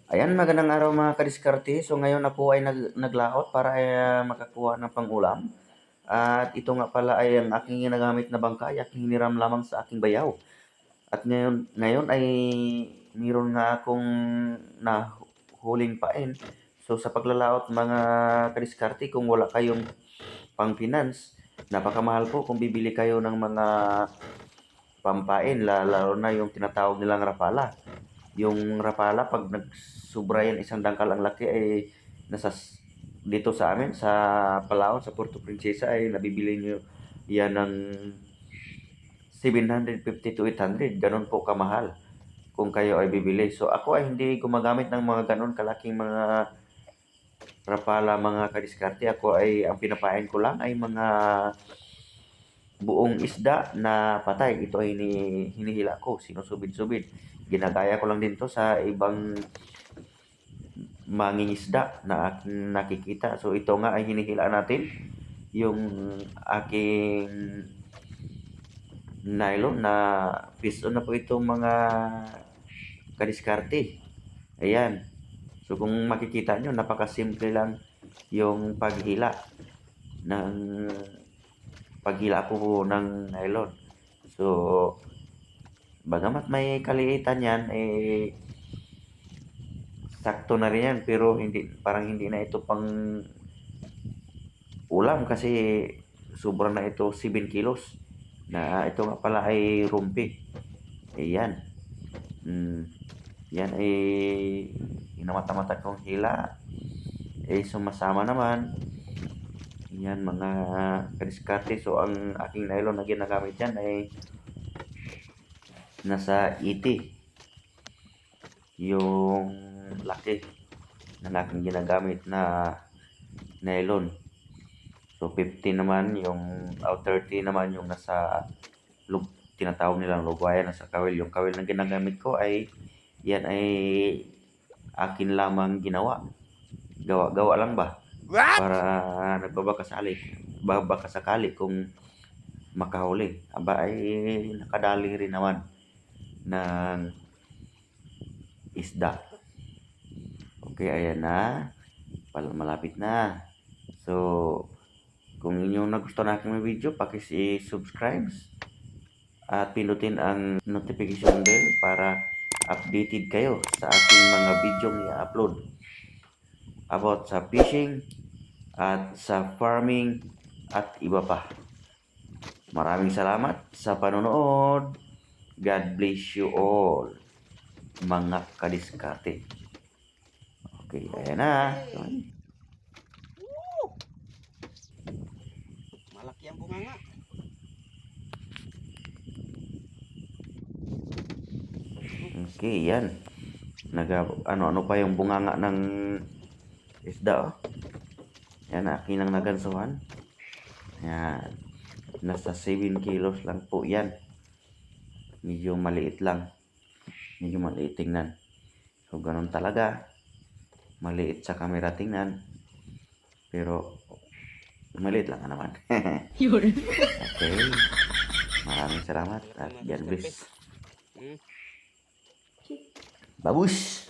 Ayan, magandang araw mga kadiskarte. So ngayon na po ay naglaot para ay makakuha ng pangulam. At ito nga pala ay ang aking ginagamit na bangka, ay aking hiniram lamang sa aking bayaw. At ngayon ay meron nga akong nahuling pain. So sa paglalaot mga kadiskarte, kung wala kayong pang-finance, napakamahal po kung bibili kayo ng mga pampain, lalo na yung tinatawag nilang rapala. Yung rapala, pag nagsubra yan, isang dangkal ang laki, ay nasa dito sa amin, sa Palawan, sa Puerto Princesa, ay nabibili nyo yan ng 750 to 800. Ganun po kamahal kung kayo ay bibili. So ako ay hindi gumagamit ng mga ganun kalaking mga rapala, mga kadiskarte. Ako ay, ang pinapain ko lang ay mga buong isda na patay. Ito ay hinihila ko, sinusubid-subid. Ginagaya ko lang din to sa ibang mangingisda na aking nakikita. So ito nga ay hinihila natin yung aking nylon na piston na po itong mga kadiskarte. Ayan. So kung makikita nyo, napakasimple lang yung paghila po ng nylon. So bagamat may kaliitan yan, sakto na rin yan, pero parang hindi na ito pang ulam kasi sobra na ito 7 kilos. Na ito nga pala ay rumpi. Ayan. Yan ay hinamata-mata kong hila. Sumasama naman. Yan mga kadiskarte. So ang aking nylon na ginagamit yan ay nasa 80 yung laki na aking ginagamit na nylon. So 50 naman yung 30 naman yung nasa tinatawag nilang lugwayan, nasa kawil. Yung kawil na ginagamit ko ay yan ay akin lamang ginawa. Gawa lang ba? Para nagbabaka sakali kung makahuli. Aba ay nakadali rin naman ng isda. Okay, ayan na. Malapit na. So, kung inyong nagustuhan na aking video, paki-subscribe at pinutin ang notification bell para updated kayo sa aking mga video i-upload about sa fishing at sa farming at iba pa. Maraming salamat sa panonood. God bless you all, mga kadiskarte. Okay, ayan na. Malaki ang bunganga. Okay, yan. Ano pa yung bunganga ng isda, oh. Yan, akin ang nagansuhan. Yan. Nasa 7 kilos lang po yan. Medyo maliit lang. Medyo maliit tingnan. So, ganun talaga. Maliit sa camera tingnan. Pero, maliit lang naman. Okay. Maraming salamat at God bless. Babush!